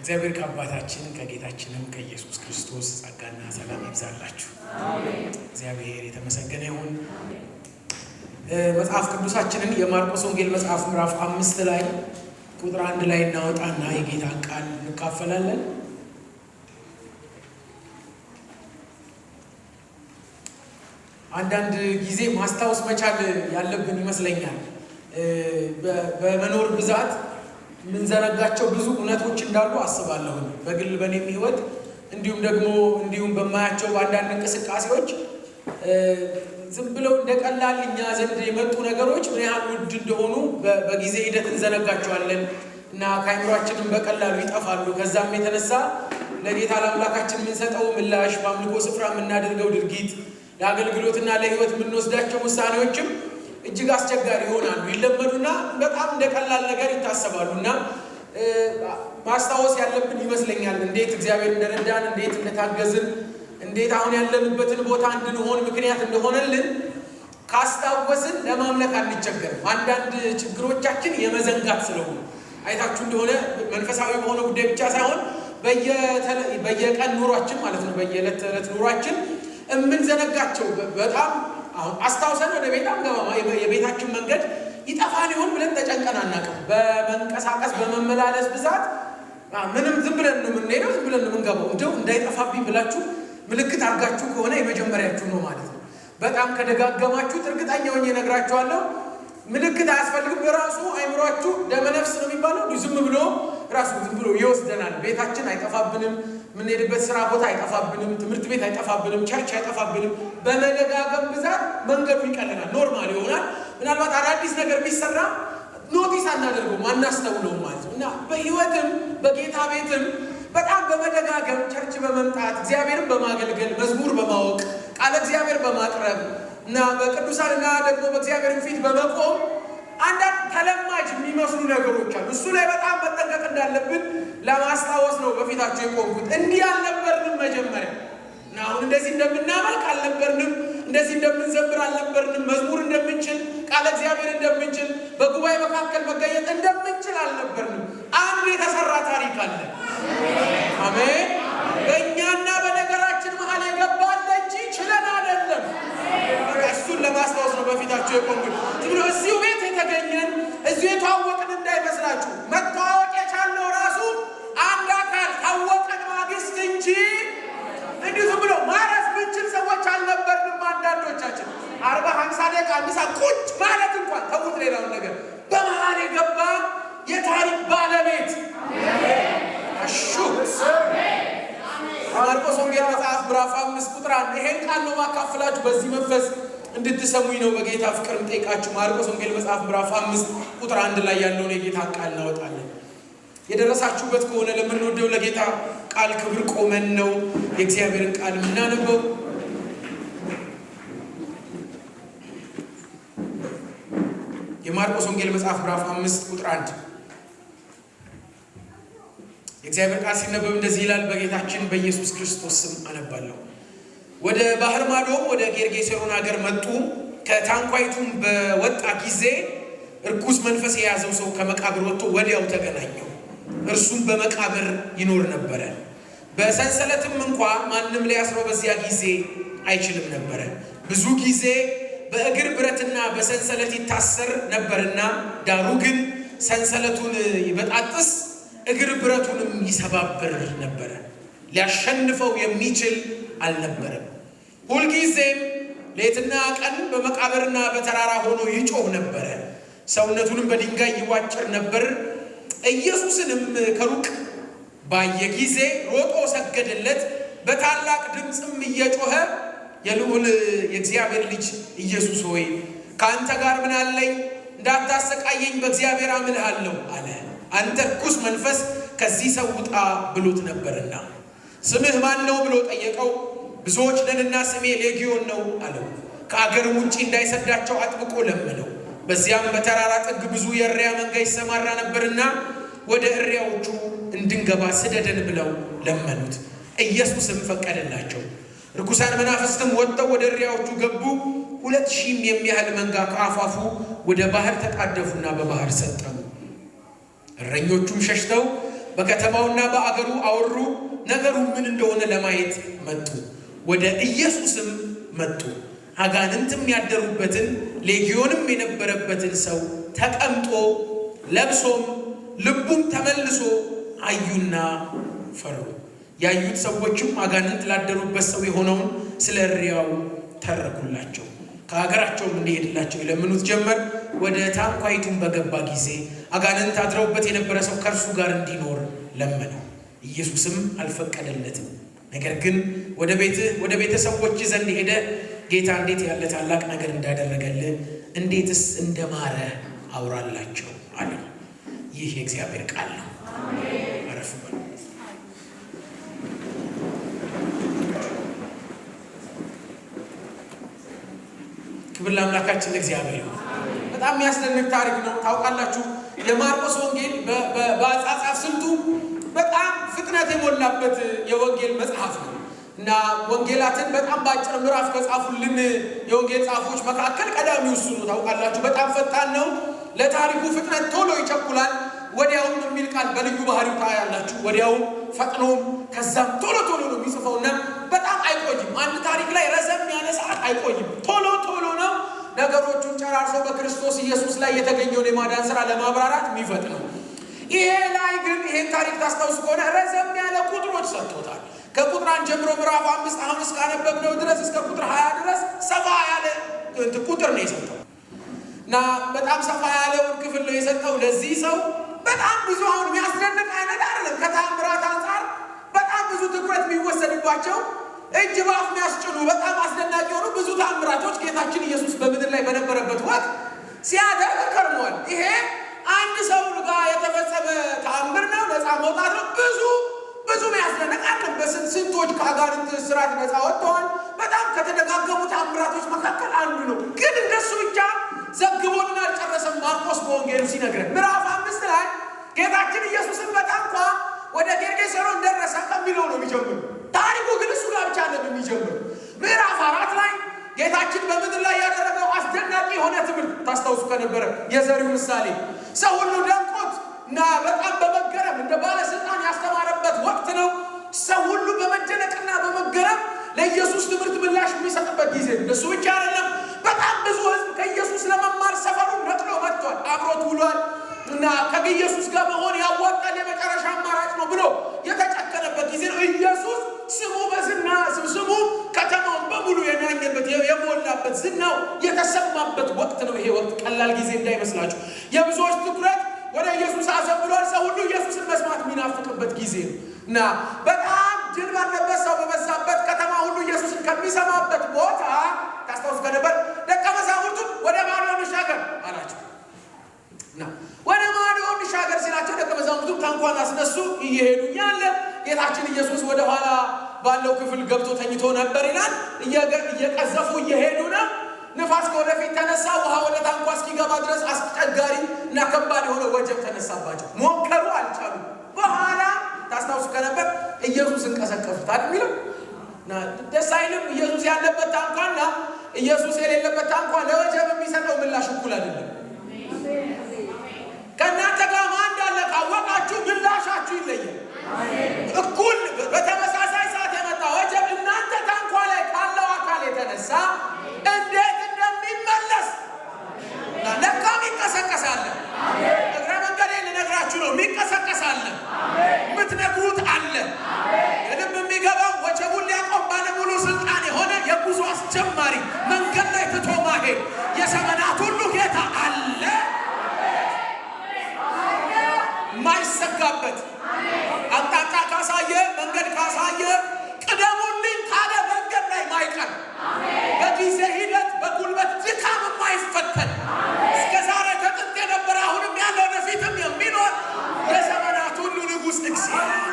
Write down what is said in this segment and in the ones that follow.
እግዚአብሔር ከአባታችን ከጌታችንም ከኢየሱስ ክርስቶስ ጸጋና ሰላም ይብዛላችሁ። አሜን። እግዚአብሔር የተመሰገነ ይሁን። መጽሐፍ ቅዱሳችንን የማርቆስ ወንጌል መጽሐፍ ምዕራፍ 5 ላይ ቁጥር 1 ላይ እናወጣና የጌታን ቃል እንካፈላለን። አንዳንድ ጊዜ ማስታወስ መቻል ያለብን ይመስለኛል። በመኖር ብዛት ምንዘነጋቸው ብዙ እውነቶች እንዳሉ አስባለሁ። በግል በኔም ህይወት እንዲሁም በማያቸው በአንዳንድ እንቅስቃሴዎች ዝም ብለው እንደቀላል እኛ ዘንድ የመጡ ነገሮች ምን ያህል ውድ እንደሆኑ በጊዜ ሂደት እንዘነጋቸዋለን እና ከአይምሯችንም በቀላሉ ይጠፋሉ። ከዛም የተነሳ ለጌታ ለአምላካችን የምንሰጠው ምላሽ፣ በአምልኮ ስፍራ የምናደርገው ድርጊት፣ ለአገልግሎትና ለህይወት የምንወስዳቸው ውሳኔዎችም እጅግ አስቸጋሪ ይሆናሉ። ይለመዱና በጣም እንደቀላል ነገር ይታሰባሉ እና ማስታወስ ያለብን ይመስለኛል እንዴት እግዚአብሔር እንደረዳን፣ እንዴት እንደታገዝን፣ እንዴት አሁን ያለንበትን ቦታ እንድንሆን ምክንያት እንደሆነልን ካስታወስን ለማምለክ አንቸገርም። አንዳንድ ችግሮቻችን የመዘንጋት ስለሆኑ አይታችሁ እንደሆነ መንፈሳዊ በሆነ ጉዳይ ብቻ ሳይሆን በየቀን ኑሯችን ማለት ነው፣ በየዕለት ተዕለት ኑሯችን የምንዘነጋቸው በጣም አሁን አስታውሰን ወደ ቤት አንገባም። የቤታችን መንገድ ይጠፋን ይሆን ብለን ተጨንቀን አናውቅም። በመንቀሳቀስ በመመላለስ ብዛት ምንም ዝም ብለን ነው የምንሄደው፣ ዝም ብለን ነው የምንገባው። እንደው እንዳይጠፋብኝ ብላችሁ ምልክት አድርጋችሁ ከሆነ የመጀመሪያችሁ ነው ማለት ነው። በጣም ከደጋገማችሁት እርግጠኛ ሆኜ እነግራችኋለሁ ምልክት አያስፈልግም። በራሱ አይምሯችሁ ደመነፍስ ነው የሚባለው፣ ዝም ብሎ ይወስደናል። ቤታችን አይጠፋብንም፣ የምንሄድበት ስራ ቦታ አይጠፋብንም፣ ትምህርት ቤት አይጠፋብንም፣ ቸርች አይጠፋብንም። በመደጋገም ብዛት መንገዱ ይቀለናል፣ ኖርማል ይሆናል። ምናልባት አዳዲስ ነገር ቢሰራ ኖቲስ አናደርገውም፣ አናስተውለውም ማለት ነው እና በህይወትም በጌታ ቤትም በጣም በመደጋገም ቸርች በመምጣት እግዚአብሔርን በማገልገል መዝሙር በማወቅ ቃለ እግዚአብሔር በማቅረብ እና በቅዱሳንና ደግሞ በእግዚአብሔር ፊት በመቆም አንዳንድ ተለማጅ የሚመስሉ ነገሮች አሉ። እሱ ላይ በጣም መጠንቀቅ እንዳለብን ለማስታወስ ነው በፊታቸው የቆምኩት። እንዲህ አልነበርንም መጀመሪያ እና አሁን እንደዚህ እንደምናመልክ አልነበርንም፣ እንደዚህ እንደምንዘምር አልነበርንም፣ መዝሙር እንደምንችል ቃለ እግዚአብሔር እንደምንችል በጉባኤ መካከል መገኘት እንደምንችል አልነበርንም። አንድ የተሰራ ታሪክ አለ። አሜን። በእኛና በነገራችን መሀል የገባለ እንጂ ችለን አይደለም። እሱን ለማስታወስ ነው በፊታቸው የቆምኩት። ዝም ብሎ እዚሁ ቤት የተገኘን እዚሁ የተዋወቅን እንዳይመስላችሁ። መተዋወቅ የቻልነው ራሱ አንድ አካል ታወቀን ማግስት እንጂ እንዲሁ ዝም ብሎ ማረፍ ምንችል ሰዎች አልነበርንም። አንዳንዶቻችን 40-50 ደቂቃ አንድ ሰዓት ቁጭ ማለት እንኳን ተውት፣ ሌላውን ነገር በመሀል የገባ የታሪክ ባለቤት ማርቆስ ወንጌል መጽሐፍ ምዕራፍ 5 ቁጥር 1 ይሄን ቃል ነው ማካፈላችሁ። በዚህ መንፈስ እንድትሰሙኝ ነው በጌታ ፍቅር እንጠይቃችሁ። ማርቆስ ወንጌል መጽሐፍ ምዕራፍ 5 ቁጥር 1 ላይ ያለውን የጌታ ቃል እናወጣለን። የደረሳችሁበት ከሆነ ለምንወደው ለጌታ ቃል ክብር ቆመን ነው የእግዚአብሔርን ቃል የምናነበው። የማርቆስ ወንጌል መጽሐፍ ምዕራፍ 5 ቁጥር 1 የእግዚአብሔር ቃል ሲነበብ እንደዚህ ይላል። በጌታችን በኢየሱስ ክርስቶስ ስም አነባለሁ። ወደ ባህር ማዶም ወደ ጌርጌሴኖን ሀገር መጡ። ከታንኳይቱም በወጣ ጊዜ እርኩስ መንፈስ የያዘው ሰው ከመቃብር ወጥቶ ወዲያው ተገናኘው። እርሱም በመቃብር ይኖር ነበረ። በሰንሰለትም እንኳ ማንም ሊያስረው በዚያ ጊዜ አይችልም ነበረ። ብዙ ጊዜ በእግር ብረትና በሰንሰለት ይታሰር ነበርና፣ ዳሩ ግን ሰንሰለቱን ይበጣጥስ እግር ብረቱንም ይሰባብር ነበረ። ሊያሸንፈው የሚችል አልነበረም። ሁልጊዜም ሌትና ቀን በመቃብርና በተራራ ሆኖ ይጮህ ነበረ። ሰውነቱንም በድንጋይ ይዋጭር ነበር። ኢየሱስንም ከሩቅ ባየ ጊዜ ሮጦ ሰገደለት። በታላቅ ድምፅም እየጮኸ የልዑል የእግዚአብሔር ልጅ ኢየሱስ ሆይ ከአንተ ጋር ምን አለኝ? እንዳታሰቃየኝ በእግዚአብሔር አምልሃለሁ አለ። አንተ ርኩስ መንፈስ ከዚህ ሰው ውጣ ብሎት ነበርና። ስምህ ማን ነው ብሎ ጠየቀው። ብዙዎች ነንና ስሜ ሌጊዮን ነው አለው። ከአገርም ውጭ እንዳይሰዳቸው አጥብቆ ለመነው። በዚያም በተራራ ጥግ ብዙ የእሪያ መንጋ ይሰማራ ነበርና ወደ እሪያዎቹ እንድንገባ ስደደን ብለው ለመኑት። ኢየሱስም ፈቀደላቸው። ርኩሳን መናፍስትም ወጥተው ወደ እሪያዎቹ ገቡ። 2000 የሚያህል መንጋ ከአፋፉ ወደ ባህር ተጣደፉና በባህር ሰጠሙ። እረኞቹም ሸሽተው በከተማውና በአገሩ አወሩ። ነገሩ ምን እንደሆነ ለማየት መጡ። ወደ ኢየሱስም መጡ። አጋንንትም ያደሩበትን ሌጊዮንም የነበረበትን ሰው ተቀምጦ ለብሶም ልቡም ተመልሶ አዩና ፈሩ። ያዩት ሰዎችም አጋንንት ላደሩበት ሰው የሆነውን ስለ እሪያው ተረኩላቸው። ከሀገራቸውም እንዲሄድላቸው ይለምኑት ጀመር። ወደ ታንኳይቱም በገባ ጊዜ አጋንንት አድረውበት የነበረ ሰው ከእርሱ ጋር እንዲኖር ለመነው። ኢየሱስም አልፈቀደለትም። ነገር ግን ወደ ቤተሰቦች ዘንድ ሄደ። ጌታ እንዴት ያለ ታላቅ ነገር እንዳደረገልህ እንዴትስ እንደማረ አውራላቸው አለ። ይህ የእግዚአብሔር ቃል ነው። አረፍ በሉ። ክብር ለአምላካችን ለእግዚአብሔር ይሁን። በጣም የሚያስደንቅ ታሪክ ነው። ታውቃላችሁ የማርቆስ ወንጌል በአጻጻፍ ስልቱ በጣም ፍጥነት የሞላበት የወንጌል መጽሐፍ ነው እና ወንጌላትን በጣም በአጭር ምዕራፍ ከጻፉልን የወንጌል ጻፎች መካከል ቀዳሚው እሱ ነው። ታውቃላችሁ በጣም ፈጣን ነው። ለታሪኩ ፍጥነት ቶሎ ይቸኩላል። ወዲያውም የሚል ቃል በልዩ ባህሪው ታያላችሁ። ወዲያውም ፈጥኖም ከዛም ቶሎ ነው የሚጽፈውና በጣም አይቆይም። አንድ ታሪክ ላይ ረዘም ያለ ሰዓት አይቆይም። ቶሎ ነው ነገሮቹን ጨራርሶ በክርስቶስ ኢየሱስ ላይ የተገኘውን የማዳን ሥራ ለማብራራት የሚፈጥነው። ይሄ ላይ ግን ይሄን ታሪክ ታስታውሱ ከሆነ ረዘም ያለ ቁጥሮች ሰጥቶታል። ከቁጥር 1 ጀምሮ ምዕራፍ 5 አሁን እስካነበብነው ድረስ እስከ ቁጥር 20 ድረስ ሰፋ ያለ ቁጥር ነው የሰጠው እና በጣም ሰፋ ያለውን ክፍል ነው የሰጠው ለዚህ ሰው። በጣም ብዙ አሁን የሚያስደንቅ አይነት አይደለም። ከተአምራት አንጻር በጣም ብዙ ትኩረት የሚወሰድባቸው እጅ ባፍ የሚያስጭኑ በጣም አስደናቂ የሆኑ ብዙ ተአምራቶች ጌታችን ኢየሱስ በምድር ላይ በነበረበት ወቅት ሲያደርግ ከርሟል። ይሄ አንድ ሰው ጋር የተፈጸመ ተአምር ነው። ነፃ መውጣት ነው። ብዙ የሚያስደንቅ አይደለም። በስንቶች ከአጋንንት እስራት ነፃ ወጥተዋል። በጣም ከተደጋገሙ ተአምራቶች መካከል አንዱ ነው። ግን እንደሱ ብቻ ዘግቦልን አልጨረሰም። ማርቆስ በወንጌሉ ሲነግረን ምዕራፍ 5 ላይ ጌታችን ኢየሱስን በታንኳ ወደ ጌርጌሴኖን ደረሰ ከሚለው ነው የሚጀምሩ። ታሪኩ ግን እሱ ጋር ብቻ ነው የሚጀምሩ። ምዕራፍ 4 ላይ ጌታችን በምድር ላይ ያደረገው አስደናቂ የሆነ ትምህርት ታስታውሱ ከነበረ የዘሪው ምሳሌ ሰው ሁሉ ደንቆት እና በጣም በመገረም እንደ ባለስልጣን ያስተማረበት ወቅት ነው። ሰው ሁሉ በመደነቅና በመገረም ለኢየሱስ ትምህርት ምላሽ የሚሰጥበት ጊዜ ነው። እሱ ብቻ አይደለም። በጣም ብዙ ሕዝብ ከኢየሱስ ለመማር ሰፈሩን ነቅሎ መጥቷል። አብሮት ውሏል እና ከኢየሱስ ጋር መሆን ያዋጣል የመጨረሻ አማራጭ ነው ብሎ የተጨከነበት ጊዜ ነው። ኢየሱስ ስሙ በዝና ስሙ ከተማውን በሙሉ የናኘበት የሞላበት ዝናው የተሰማበት ወቅት ነው። ይሄ ወቅት ቀላል ጊዜ እንዳይመስላችሁ። የብዙዎች ትኩረት ወደ ኢየሱስ አዘንብሏል። ሰው ሁሉ ኢየሱስን መስማት የሚናፍቅበት ጊዜ ነው እና በጣም ድል ባለበት ሰው በበዛበት ከተማ ሁሉ ኢየሱስን ከሚሰማበት ቦታ ታስታውሱ ከነበር ደቀ መዛሙርቱ ወደ ማዶ እንሻገር አላቸው እና ወደ ማዶ እንሻገር ሲላቸው ደቀ መዛሙርቱ ታንኳን አስነሱ። እየሄዱ እያለ ጌታችን ኢየሱስ ወደ ኋላ ባለው ክፍል ገብቶ ተኝቶ ነበር ይላል። እየቀዘፉ እየሄዱ ነው። ንፋስ ከወደፊት ተነሳ። ውሃ ወደ ታንኳ እስኪገባ ድረስ አስቸጋሪ እና ከባድ የሆነ ወጀብ ተነሳባቸው። ሞከሩ፣ አልቻሉም። በኋላ ታስታውሱ ከነበር ኢየሱስ እንቀሰቀሱት የሚለው እና ደስ አይልም። ኢየሱስ ያለበት ታንኳና ኢየሱስ የሌለበት ታንኳ ለወጀብ የሚሰጠው ምላሽ እኩል አይደለም። ከእናንተ ጋር ማን እንዳለ ካወቃችሁ ምላሻችሁ ይለያል። እኩል በተመሳሳይ ሰዓት የመጣ ወጀብ እናንተ ታንኳ ላይ ካለው አካል የተነሳ እንዴት እንደሚመለስ ለካም ይቀሰቀሳል። እግረ መንገዴ ልነግራችሁ ነው። የሚቀሰቀሳል፣ የምትነግሩት አለ። የልብ የሚገባው ወጀቡን ሊያቆም ባለሙሉ ስልጣን የሆነ የጉዞ አስጀማሪ መንገድ ላይ ትቶ ማሄድ የዘመናት ሁሉ ጌታ አለ ማይሰጋበት አቅጣጫ ካሳየ መንገድ ካሳየ ቅደሙልኝ ካለ መንገድ ላይ ማይቀር በጊዜ ሂደት በጉልበት ድካም የማይፈተን እስከ ዛሬ ከጥንት የነበረ አሁንም ያለው ወደፊትም የሚኖር የዘመናት ሁሉ ንጉሥ እግዚአብሔር።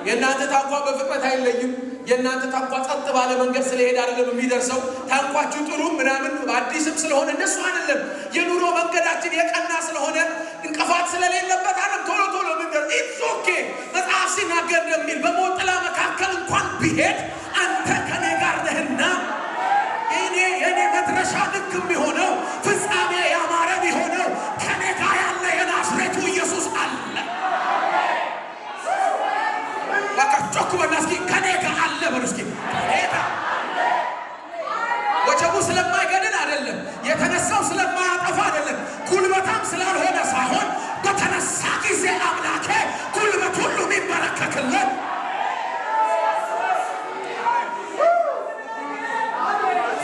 የእናንተ ታንኳ በፍጥነት አይለይም። የእናንተ ታንኳ ጸጥ ባለ መንገድ ስለሄድ አይደለም የሚደርሰው። ታንኳችሁ ጥሩ ምናምን አዲስም ስለሆነ እንደሱ አይደለም። የኑሮ መንገዳችን የቀና ስለሆነ እንቅፋት ስለሌለበት አይደለም ቶሎ ምንደርስ። ኢትስ ኦኬ። መጽሐፍ ሲናገር እንደሚል በሞት ጥላ መካከል እንኳን ቢሄድ አንተ ከኔ ጋር ነህና የኔ መድረሻ ልክ የሚሆነው ፍጻሜ ያማረ ቢሆነው ከኔ ጋር ያለ የናዝሬቱ ኢየሱስ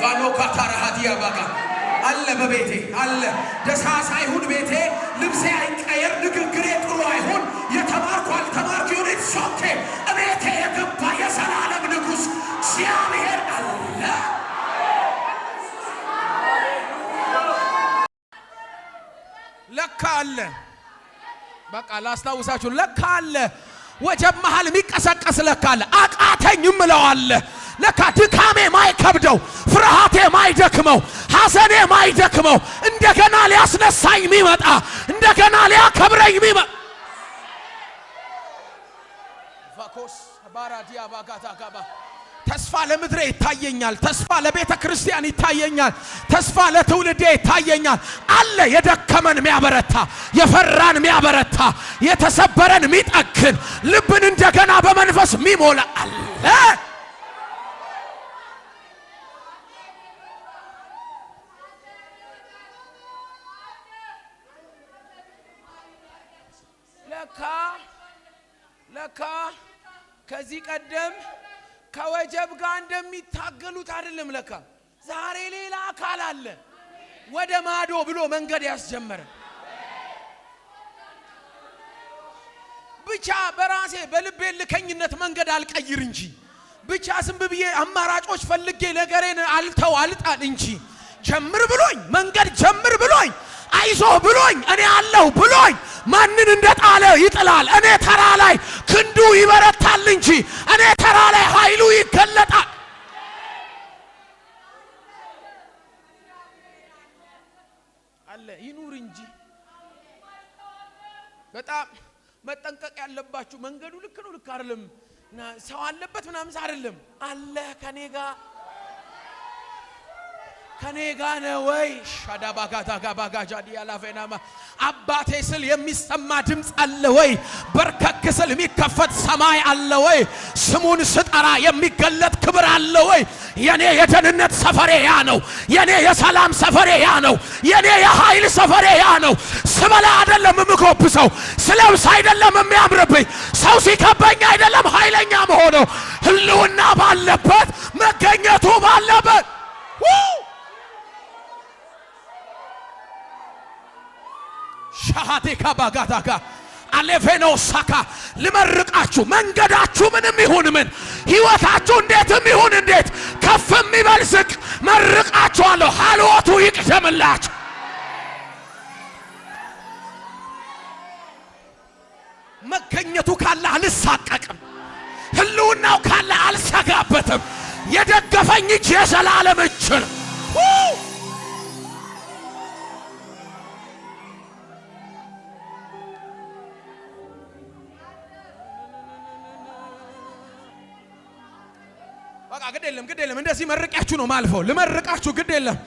ፋኖ ካታራሃዲያ ባጋ አለ በቤቴ አለ ደሳሳ ይሁን ቤቴ ልብሴ አይቀየር ንግግሬ ጥሩ አይሁን የተማርኩ አልተማርኩ ይሁን ሶኬ እቤቴ የገባ የዘላለም ንጉሥ እግዚአብሔር አለ። ለካ አለ። በቃ ላስታውሳችሁ ለካ አለ። ወጀብ መሃል የሚቀሰቀስ ለካ አለ። አቃተኝ እምለዋለ ለካ ድካሜ ማይከብደው ፍርሃቴ ማይደክመው ሐዘኔ ማይደክመው እንደገና ሊያስነሳኝ የሚመጣ እንደገና ሊያከብረኝ የሚመጣ ቫኮስ ባራዲያ ባጋታ ጋባ ተስፋ ለምድሬ ይታየኛል። ተስፋ ለቤተ ክርስቲያን ይታየኛል። ተስፋ ለትውልዴ ይታየኛል። አለ የደከመን የሚያበረታ የፈራን የሚያበረታ የተሰበረን የሚጠግን ልብን እንደገና በመንፈስ የሚሞላ አለ። ለካ ከዚህ ቀደም ከወጀብ ጋር እንደሚታገሉት አይደለም። ለካ ዛሬ ሌላ አካል አለ ወደ ማዶ ብሎ መንገድ ያስጀመረ። ብቻ በራሴ በልቤ ልከኝነት መንገድ አልቀይር እንጂ ብቻ ዝም ብዬ አማራጮች ፈልጌ ነገሬን አልጣል እንጂ ጀምር ብሎኝ መንገድ ጀምር ብሎኝ አይዞ ብሎኝ እኔ አለሁ ብሎኝ ማንን እንደጣለ ይጥላል። እኔ ተራ ላይ ክንዱ ይበረታል እንጂ እኔ ተራ ላይ ኃይሉ ይገለጣል። አለ ይኑር እንጂ በጣም መጠንቀቅ ያለባችሁ መንገዱ ልክ ነው ልክ አይደለም ሰው አለበት ምናምን አይደለም። አለ ከኔ ጋር ነው ወይ ሻዳባጋታ ጋባጋጃ ዲያላፈናማ አባቴ ስል የሚሰማ ድምጽ አለ ወይ? በርከክ ስል የሚከፈት ሰማይ አለ ወይ? ስሙን ስጠራ የሚገለጥ ክብር አለ ወይ? የኔ የደህንነት ሰፈሬ ያ ነው። የኔ የሰላም ሰፈሬ ያ ነው። የኔ የኃይል ሰፈሬ ያ ነው። ስበላ አይደለም የምጎብሰው፣ ስለብስ አይደለም የሚያምርብኝ፣ ሰው ሲከበኝ አይደለም ኃይለኛ መሆነው፣ ህልውና ባለበት መገኘቱ ባለበት ሻሃቴካ ባጋታካ አሌፌኖ ሳካ ልመርቃችሁ። መንገዳችሁ ምንም ይሁን ምን፣ ህይወታችሁ እንዴትም ይሁን እንዴት፣ ከፍም ይበል ዝቅ መርቃችኋለሁ። ሐልወቱ ይቅደምላችሁ። መገኘቱ ካለ አልሳቀቅም፣ ህልውናው ካለ አልሰጋበትም። የደገፈኝ እጅ የዘላለም እጅ ነው። በቃ ግድ የለም እንደዚህ መርቂያችሁ ነው ማልፈው። ልመርቃችሁ ግድ የለም።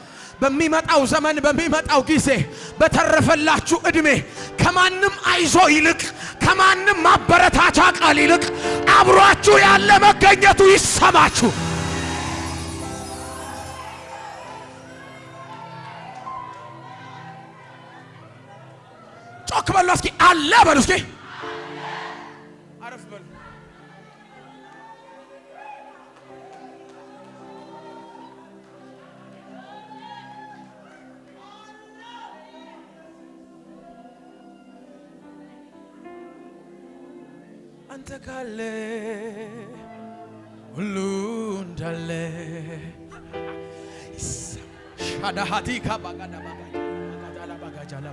በሚመጣው ዘመን በሚመጣው ጊዜ በተረፈላችሁ እድሜ ከማንም አይዞ ይልቅ ከማንም ማበረታቻ ቃል ይልቅ አብሯችሁ ያለ መገኘቱ ይሰማችሁ። ጮክ በሉ እስኪ፣ አለ በሉ እስኪ፣ አረፍ በሉ። አንተ ካለ ሁሉ እንዳለ ሻዳሃቲ ካባጋዳ ባጋዳ ባጋጃላ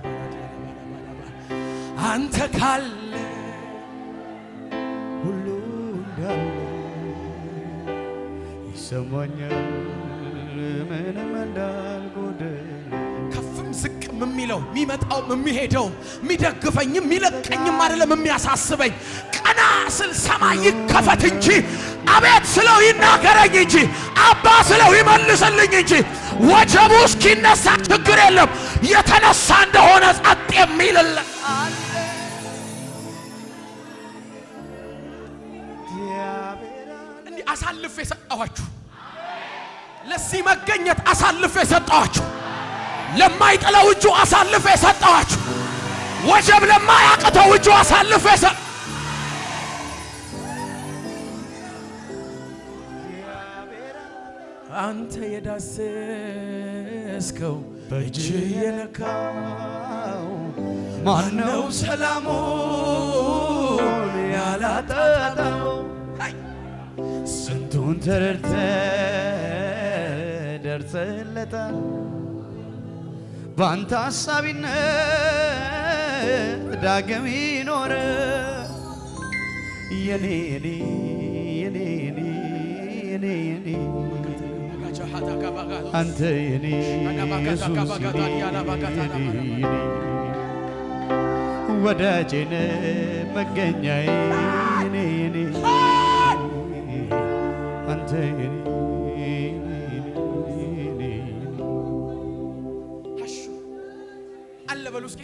አንተ ካለ ሁሉ እንዳለ ይሰማኛል ምንም እንዳልጎደለ። ከፍም ዝቅም የሚለው የሚመጣውም የሚሄደውም የሚደግፈኝም የሚለቀኝም አይደለም የሚያሳስበኝ። ቀና ስል ሰማይ ይከፈት እንጂ አቤት ስለው ይናገረኝ እንጂ አባ ስለው ይመልስልኝ እንጂ ወጀቡ እስኪነሳ ችግር የለም። የተነሳ እንደሆነ ጸጥ የሚልለ እንዲህ አሳልፌ ሰጠኋችሁ። ለዚህ መገኘት አሳልፌ ሰጠኋችሁ። ለማይጥለው እጁ አሳልፌ ሰጠኋችሁ። ወጀብ ለማያቅተው እጁ አሳልፌ አንተ የዳሰስከው በእጅህ የነካው ማነው ሰላሙን ያላጣጣው? ስንቱን ተረድተህ ደርሰህለታል ባንተ ሐሳቢነት ዳግም ይኖር የኔ አንተ የኔ ኢየሱስ ወዳጄነ መገኛዬ የኔ አንተ የኔ አለ በሉ እስኪ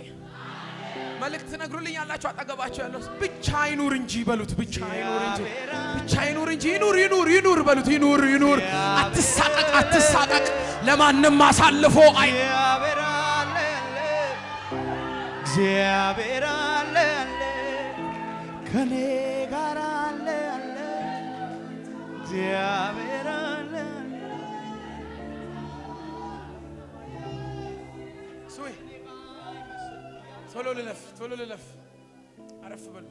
መልእክት ትነግሩልኝ ያላችሁ አጠገባችሁ ያለው ብቻ አይኑር እንጂ በሉት። ብቻ አይኑር እንጂ ብቻ አይኑር እንጂ ይኑር በሉት። ይኑር አትሳቀቅ ለማንም አሳልፎ አይ እግዚአብሔር አለ ከኔ ጋር አለ እግዚአብሔር አለ ሶይ ቶሎ ልለፍ አረፍ በሉ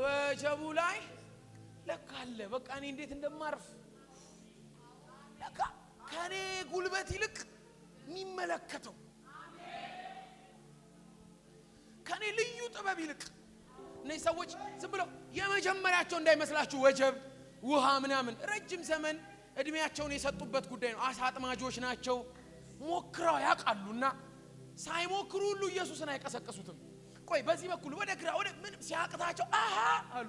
ወጀቡ ላይ ለካ አለ። በቃ እኔ እንዴት እንደማርፍ ለካ ከኔ ጉልበት ይልቅ የሚመለከተው ከኔ ልዩ ጥበብ ይልቅ እነዚህ ሰዎች ዝም ብለው የመጀመሪያቸው እንዳይመስላችሁ ወጀብ ውሃ ምናምን ረጅም ዘመን እድሜያቸውን የሰጡበት ጉዳይ ነው። አሳ አጥማጆች ናቸው። ሞክረው ያውቃሉና ሳይሞክሩ ሁሉ ኢየሱስን አይቀሰቀሱትም። ቆይ በዚህ በኩል ወደ ግራ ወደ ምንም ሲያቅታቸው አሃ አሉ።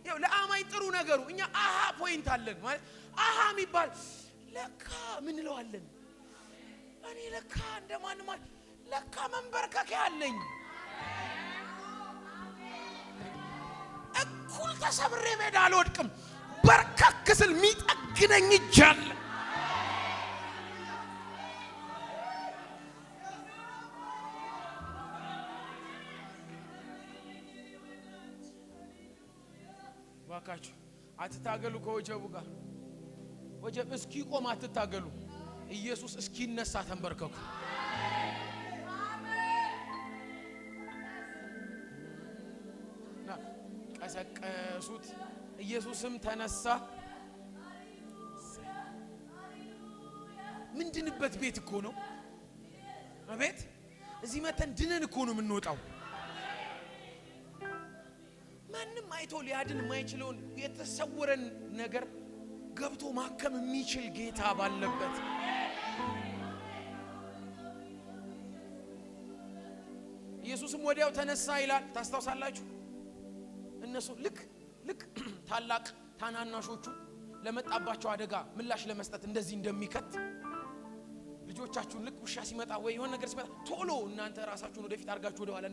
ይኸው ለአማኝ ጥሩ ነገሩ እኛ አሃ ፖይንት አለን ማለት አሃ የሚባል ለካ ምን እንለዋለን? እኔ ለካ እንደማንም ለካ መንበርከክ ያለኝ እኩል ተሰብሬ ሜዳ አልወድቅም። በርከክ ስል የሚጠግነኝ እጅ አለ። ባካችሁ አትታገሉ ከወጀቡ ጋር። ወጀብ እስኪ ቆም አትታገሉ። ኢየሱስ እስኪነሳ ተንበርከኩ። ቀሰቀሱት። ኢየሱስም ተነሳ። ምንድንበት ቤት እኮ ነው። አቤት እዚህ መተን ድነን እኮ ነው የምንወጣው። ማንም አይቶ ሊያድን የማይችለውን የተሰወረን ነገር ገብቶ ማከም የሚችል ጌታ ባለበት ኢየሱስም ወዲያው ተነሳ ይላል። ታስታውሳላችሁ? እነሱ ልክ ታላቅ ታናናሾቹ ለመጣባቸው አደጋ ምላሽ ለመስጠት እንደዚህ እንደሚከት ልጆቻችሁን ልክ ውሻ ሲመጣ ወይ የሆነ ነገር ሲመጣ ቶሎ እናንተ ራሳችሁን ወደፊት አድርጋችሁ ወደ ኋላ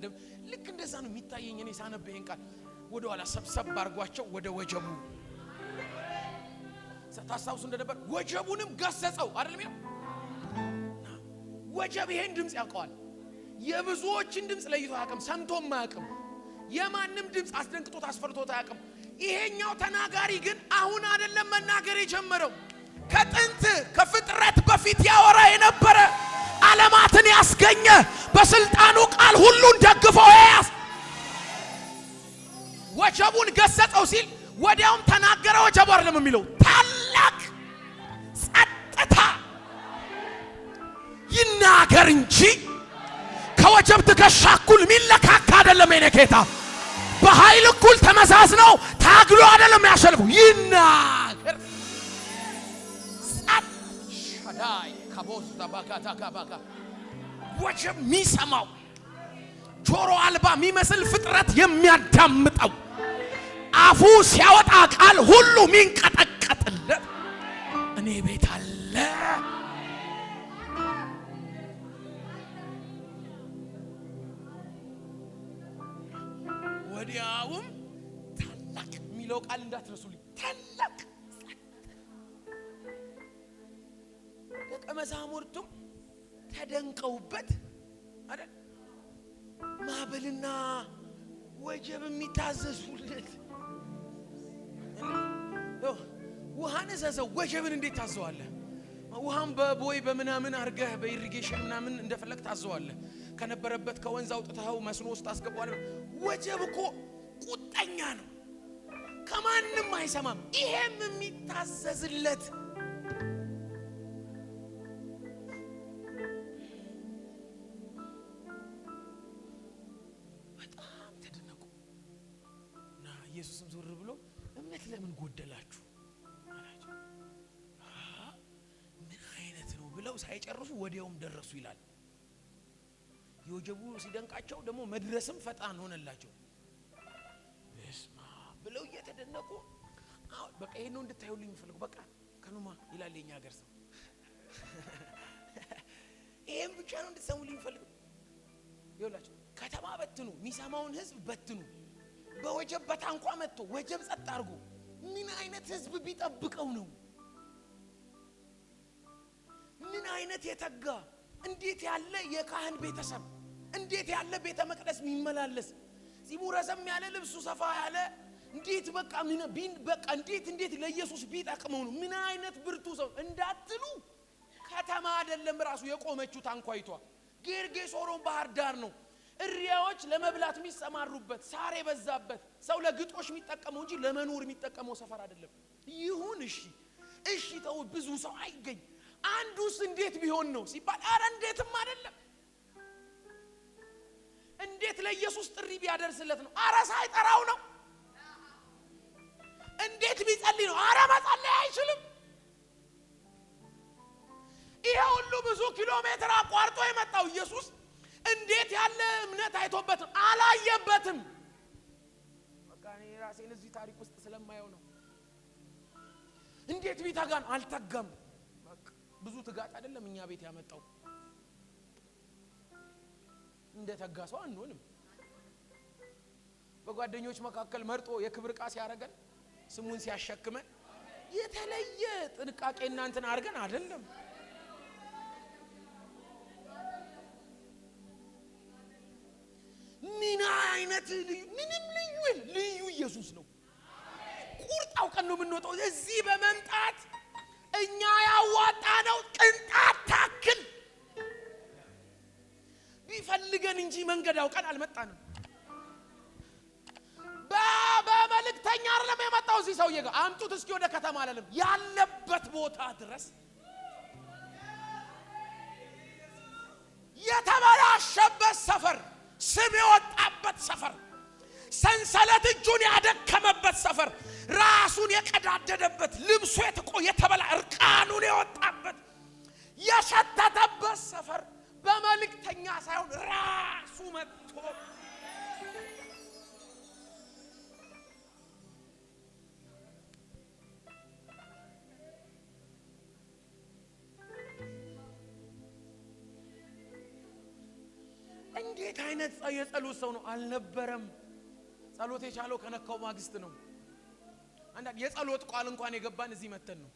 ልክ እንደዛ ነው የሚታየኝ። እኔ ሳነብ ይሄን ቃል ወደ ኋላ ሰብሰብ አድርጓቸው ወደ ወጀቡ ታስታውሱ እንደነበር ወጀቡንም ገሰጸው አይደለም ይሄ ወጀብ ይሄን ድምጽ ያውቀዋል። የብዙዎችን ድምጽ ለይቶ አያውቅም፣ ሰምቶም አያውቅም። የማንም ድምጽ አስደንቅጦት አስፈርቶት አያውቅም። ይሄኛው ተናጋሪ ግን አሁን አይደለም መናገር የጀመረው፣ ከጥንት ከፍጥረት በፊት ያወራ የነበረ ዓለማትን ያስገኘ በስልጣኑ ቃል ሁሉን ደግፎ ያስ ወጀቡን ገሰጸው ሲል ወዲያውም ተናገረ። ወጀቡ አይደለም የሚለው ታላቅ ጸጥታ ይናገር እንጂ ከወጀብ ትከሻ እኩል ሚለካካ አይደለም። የኔ ጌታ በኃይል እኩል ተመሳስነው ታግሎ አይደለም ያሸልፉ። ይናገር ሻዳይ ካቦስ ታባካታ ካባካ ወጀብ የሚሰማው ጆሮ አልባ የሚመስል ፍጥረት የሚያዳምጠው አፉ ሲያወጣ ቃል ሁሉ ሚንቀጠቀጥለት እኔ ቤት አለ። ወዲያውም ታላቅ የሚለው ቃል እንዳትረሱልኝ። ታላቅ ደቀ መዛሙርቱም ተደንቀውበት አይደል ማዕበልና ወጀብ የሚታዘዙለት ውሃን ዘዘው ወጀብን እንዴት ታዘዋለህ? ውሃን በቦይ በምናምን አርገህ በኢሪጌሽን ምናምን እንደፈለክ ታዘዋለህ። ከነበረበት ከወንዝ አውጥተው መስኖ ውስጥ አስገባዋለህ። ወጀብ እኮ ቁጣኛ ነው፣ ከማንም አይሰማም። ይሄም የሚታዘዝለት በጣም ተደነቁ እና ኢየሱስም ዞር ብሎ እምነት ለምን ጎደላችሁ አላቸው። ምን አይነት ነው ብለው ሳይጨርሱ ወዲያውም ደረሱ ይላል። የወጀቡ ሲደንቃቸው ደግሞ መድረስም ፈጣን ሆነላቸው። እስማ ብለው እየተደነቁ በቃ ይሄን ነው እንድታዩልኝ የምፈልገው በቃ ከኑማ ይላል የኛ ሀገር ሰው። ይሄን ብቻ ነው እንድትሰሙልኝ የምፈልገው። ይኸውላችሁ ከተማ በትኑ፣ የሚሰማውን ህዝብ በትኑ። በወጀብ በታንኳ መጥቶ ወጀብ ጸጥ አድርጎ ምን አይነት ህዝብ ቢጠብቀው ነው? ምን አይነት የተጋ እንዴት ያለ የካህን ቤተሰብ እንዴት ያለ ቤተ መቅደስ የሚመላለስ ጺሙ ረዘም ያለ ልብሱ ሰፋ ያለ እንዴት በቃ ምን በቃ እንዴት ለኢየሱስ ቢጠቅመው ነው? ምን አይነት ብርቱ ሰው እንዳትሉ ከተማ አይደለም ራሱ የቆመችው ታንኳይቷ ጌርጌሶሮን ባህር ዳር ነው። እሪያዎች ለመብላት የሚሰማሩበት ሳር የበዛበት ሰው ለግጦሽ የሚጠቀመው እንጂ ለመኖር የሚጠቀመው ሰፈር አይደለም። ይሁን እሺ ተው ብዙ ሰው አይገኝ። አንዱስ እንዴት ቢሆን ነው ሲባል አረ እንዴትም አይደለም። እንዴት ለኢየሱስ ጥሪ ቢያደርስለት ነው? አረ ሳይጠራው ነው። እንዴት ቢጸልይ ነው? አረ መጸለይ አይችልም። ይሄ ሁሉ ብዙ ኪሎ ሜትር አቋርጦ የመጣው ኢየሱስ እንዴት ያለ እምነት አይቶበት አላየበትም። በቃ እኔ ራሴን እዚህ ታሪክ ውስጥ ስለማየው ነው። እንዴት ቢተጋን አልተጋም። በቃ ብዙ ትጋት አይደለም እኛ ቤት ያመጣው። እንደ ተጋ ሰው አንሆንም። በጓደኞች መካከል መርጦ የክብር ዕቃ ሲያረገን ስሙን ሲያሸክመን የተለየ ጥንቃቄ እናንተን አርገን አይደለም። ምን አይነት ምንም ልዩ ኢየሱስ ነው። ቁርጣው ቀን ነው የምንወጣው። እዚህ በመምጣት እኛ ያዋጣነው ቅንጣት ታክል ቢፈልገን እንጂ መንገድ አውቀን አልመጣንም። በመልእክተኛ አይደለም የመጣው እዚህ ሰውዬ ጋር አምጡት እስኪ ወደ ከተማ አላለም። ያለበት ቦታ ድረስ የተበላሸበት ሰፈር፣ ስም የወጣበት ሰፈር፣ ሰንሰለት እጁን ያደከመበት ሰፈር፣ ራሱን የቀዳደደበት፣ ልብሱ የተበላ እርቃኑን የወጣበት የሸተተበት ሰፈር በመልእክተኛ ሳይሆን ራሱ መጥቶ እንዴት አይነት የጸሎት ሰው ነው? አልነበረም። ጸሎት የቻለው ከነካው ማግስት ነው። አንዳንድ የጸሎት ቃል እንኳን የገባን እዚህ መተን ነው።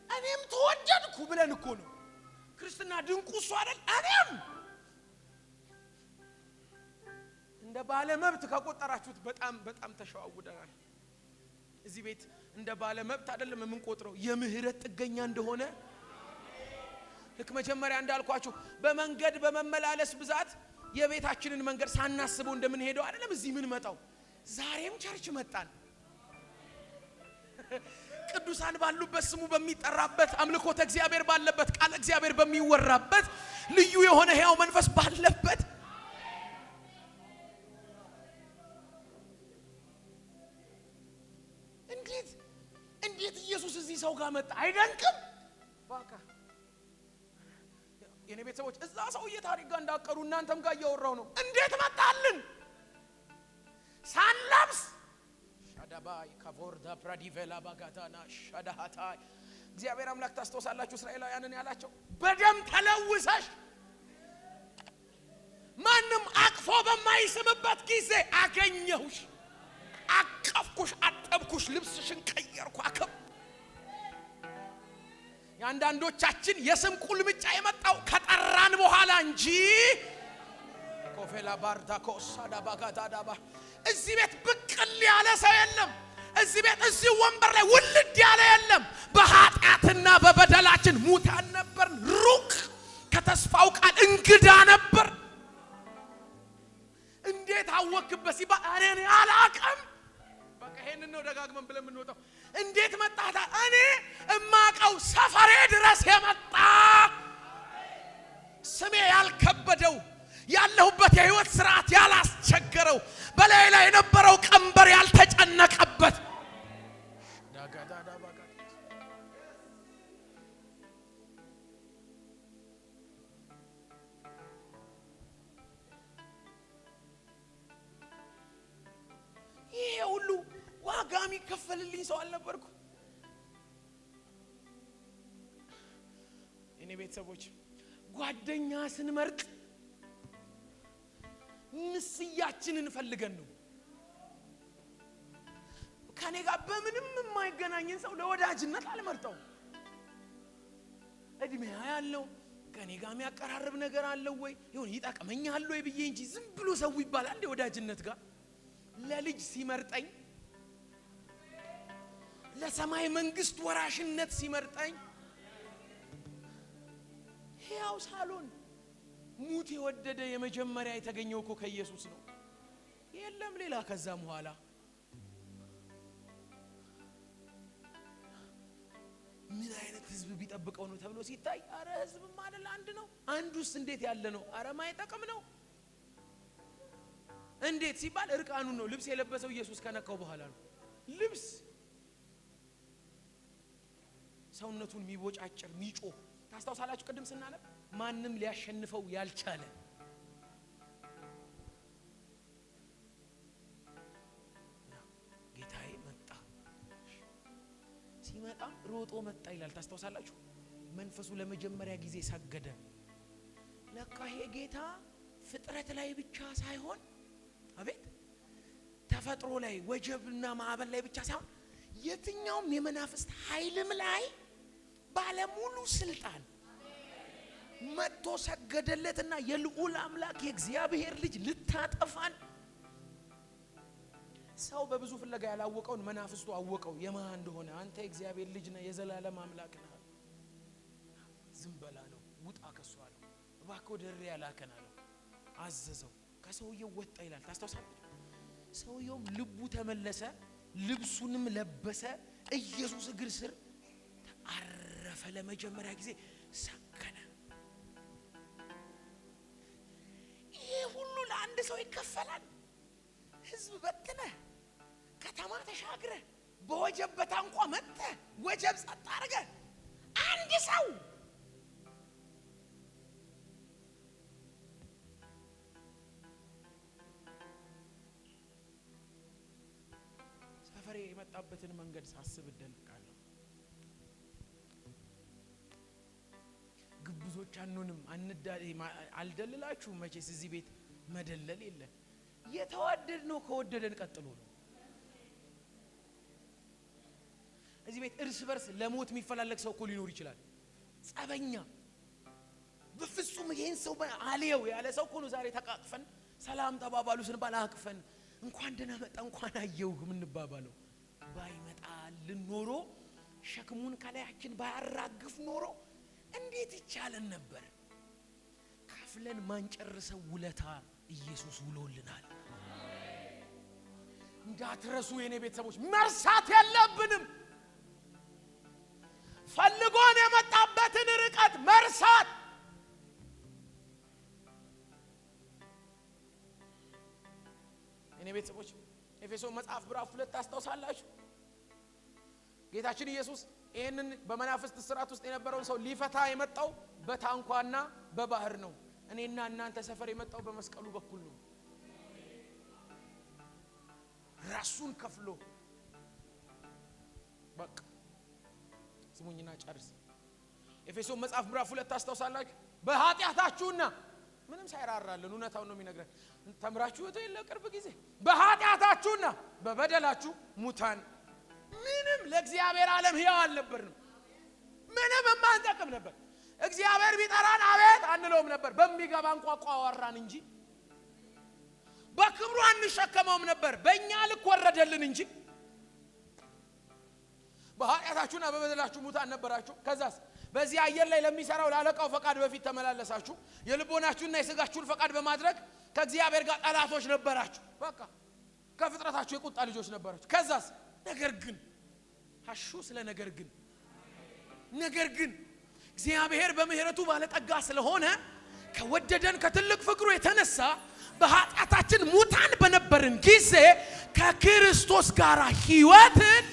እኔም ተወደድኩ ብለን እኮ ነው። ክርስትና ድንቁ እሱ አይደል? እኔም እንደ ባለ መብት ከቆጠራችሁት በጣም ተሸዋውደናል። እዚህ ቤት እንደ ባለ መብት አይደለም የምንቆጥረው፣ የምህረት ጥገኛ እንደሆነ ልክ መጀመሪያ እንዳልኳችሁ በመንገድ በመመላለስ ብዛት የቤታችንን መንገድ ሳናስበው እንደምንሄደው አይደለም እዚህ ምን መጣው። ዛሬም ቸርች መጣን። ቅዱሳን ባሉበት ስሙ በሚጠራበት አምልኮተ እግዚአብሔር ባለበት ቃል እግዚአብሔር በሚወራበት ልዩ የሆነ ሕያው መንፈስ ባለበት እንዴት ኢየሱስ እዚህ ሰው ጋር መጣ? አይደንቅም? ባካ የኔ ቤተሰቦች እዛ ሰውዬ ታሪክ ጋር እንዳቀሩ እናንተም ጋር እያወራው ነው። እንዴት መጣልን? ሳንለብስ ሻዳባይ ካቮርዳ ፕራዲቬላ ባጋታና ሻዳሃታይ እግዚአብሔር አምላክ ታስተውሳላችሁ እስራኤላውያንን ያላቸው በደም ተለውሰሽ ማንም አቅፎ በማይስምበት ጊዜ አገኘሁሽ፣ አቀፍኩሽ፣ አጠብኩሽ፣ ልብስሽን ቀየርኩ። የአንዳንዶቻችን የስም ቁልምጫ የመጣው ከጠራን በኋላ እንጂ ኮፌ ፌላ ባርዳኮስ አዳባጋዳባ እዚህ ቤት ብቅል ያለ ሰው የለም። እዚህ ቤት እዚህ ወንበር ላይ ውልድ ያለ የለም። በኃጢአትና በበደላችን ሙታን ነበር፣ ሩቅ ከተስፋው ቃል እንግዳ ነበር። እንዴት አወክበት ሲባል እኔ አላቅም። በቃ ይሄንን ነው ደጋግመን ብለን የምንወጣው። እንዴት መጣታ? እኔ እማቀው ሰፈሬ ድረስ የመጣ ስሜ ያልከበደው ያለሁበት የህይወት ስርዓት ያላስቸገረው በላይ ላይ የነበረው ቀንበር ያልተጨነቀበት ይሄ ሁሉ ዋጋ የሚከፈልልኝ ሰው አልነበርኩ። እኔ ቤተሰቦች ጓደኛ ስንመርጥ ምስያችንን ፈልገን ነው። ከኔ ጋር በምንም የማይገናኝን ሰው ለወዳጅነት አልመርጠው። እድሜ ያለው ከኔ ጋር የሚያቀራርብ ነገር አለው ወይ ይሁን ይጣቀመኛል ወይ ብዬ እንጂ ዝም ብሎ ሰው ይባላል ወዳጅነት ጋር። ለልጅ ሲመርጠኝ ለሰማይ መንግስት ወራሽነት ሲመርጠኝ ሕያው ሳሎን ሙት የወደደ የመጀመሪያ የተገኘው እኮ ከኢየሱስ ነው። የለም ሌላ ከዛ በኋላ ምን አይነት ህዝብ ቢጠብቀው ነው ተብሎ ሲታይ አረ ህዝብም አይደል አንድ ነው። አንዱስ እንዴት ያለ ነው? አረ ማይጠቅም ነው። እንዴት ሲባል እርቃኑን ነው ልብስ የለበሰው ኢየሱስ ከነካው በኋላ ነው። ልብስ ሰውነቱን የሚቦጫጭር የሚጮህ ታስታውሳላችሁ? ቅድም ስናነብ ማንም ሊያሸንፈው ያልቻለ ጌታዬ መጣ። ሲመጣም ሮጦ መጣ ይላል። ታስታውሳላችሁ? መንፈሱ ለመጀመሪያ ጊዜ ሰገደ። ለካ ይሄ ጌታ ፍጥረት ላይ ብቻ ሳይሆን አቤት ተፈጥሮ ላይ ወጀብና ማዕበል ላይ ብቻ ሳይሆን የትኛውም የመናፍስት ኃይልም ላይ ባለሙሉ ስልጣን መጥቶ ሰገደለትና የልዑል አምላክ የእግዚአብሔር ልጅ ልታጠፋን። ሰው በብዙ ፍለጋ ያላወቀውን መናፍስቱ አወቀው የማን እንደሆነ። አንተ የእግዚአብሔር ልጅ ነህ፣ የዘላለም አምላክ ነህ። ዝም በላ ነው፣ ውጣ ከሱ አለው። እባክህ ወደ እሪያ ላከን አለው። አዘዘው። ከሰውየው ወጣ ይላል። ታስታውሳለህ? ሰውየውም ልቡ ተመለሰ፣ ልብሱንም ለበሰ፣ ኢየሱስ እግር ስር አረፈ። ለመጀመሪያ ጊዜ ሰከነ። ይሄ ሁሉ ለአንድ ሰው ይከፈላል? ህዝብ በትነ ከተማ ተሻግረ በወጀብ በታንኳ መጥተ ወጀብ ጸጥ አድርገ አንድ ሰው ሰፈሬ የመጣበትን መንገድ ሳስብ እደነቃለሁ። ግብዞች አንሆንም፣ አልደልላችሁ መቼስ እዚህ ቤት መደለል የለ። የተዋደድ ነው ከወደደን ቀጥሎ ነው። እዚህ ቤት እርስ በርስ ለሞት የሚፈላለግ ሰው እኮ ሊኖር ይችላል። ጸበኛ በፍጹም ይሄን ሰው አልየው ያለ ሰው እኮ ነው ዛሬ ተቃቅፈን ሰላም ተባባሉ ስንባል አቅፈን እንኳን ደህና መጣ እንኳን አየው ምንባባለው። ባይመጣልን ኖሮ ሸክሙን ከላያችን ባያራግፍ ኖሮ እንዴት ይቻለን ነበር? ከፍለን ማንጨርሰው ውለታ ኢየሱስ ውሎልናል። እንዳትረሱ የኔ ቤተሰቦች፣ መርሳት የለብንም። ፈልጎን የመጣበትን ርቀት መርሳት። የኔ ቤተሰቦች ኤፌሶን መጽሐፍ ምዕራፍ 2 ታስታውሳላችሁ? ጌታችን ኢየሱስ ይህንን በመናፍስት እስራት ውስጥ የነበረውን ሰው ሊፈታ የመጣው በታንኳና በባህር ነው። እኔና እናንተ ሰፈር የመጣው በመስቀሉ በኩል ነው። ራሱን ከፍሎ በቃ ስሙኝና ጨርስ። ኤፌሶን መጽሐፍ ምዕራፍ 2 ታስታውሳላችሁ? በኃጢአታችሁና ምንም ሳይራራልን እውነታውን ነው የሚነግረን። ተምራችሁ የለ ቅርብ ጊዜ በኃጢአታችሁና በበደላችሁ ሙታን፣ ምንም ለእግዚአብሔር ዓለም ሕያው አልነበርንም። ምንም የማንጠቅም ነበር። እግዚአብሔር ቢጠራን አቤት አንለውም ነበር። በሚገባን ቋንቋ አወራን እንጂ በክብሩ አንሸከመውም ነበር በእኛ ልክ ወረደልን እንጂ በኃጢአታችሁና በበደላችሁ ሙታን ነበራችሁ ከዛስ በዚህ አየር ላይ ለሚሰራው ለአለቃው ፈቃድ በፊት ተመላለሳችሁ የልቦናችሁና የሥጋችሁን ፈቃድ በማድረግ ከእግዚአብሔር ጋር ጠላቶች ነበራችሁ በቃ ከፍጥረታችሁ የቁጣ ልጆች ነበራችሁ ከዛስ ነገር ግን ሐሹ ስለ ነገር ግን እግዚአብሔር በምህረቱ ባለጠጋ ስለሆነ ከወደደን ከትልቅ ፍቅሩ የተነሳ በኃጢአታችን ሙታን በነበርን ጊዜ ከክርስቶስ ጋር ሕይወትን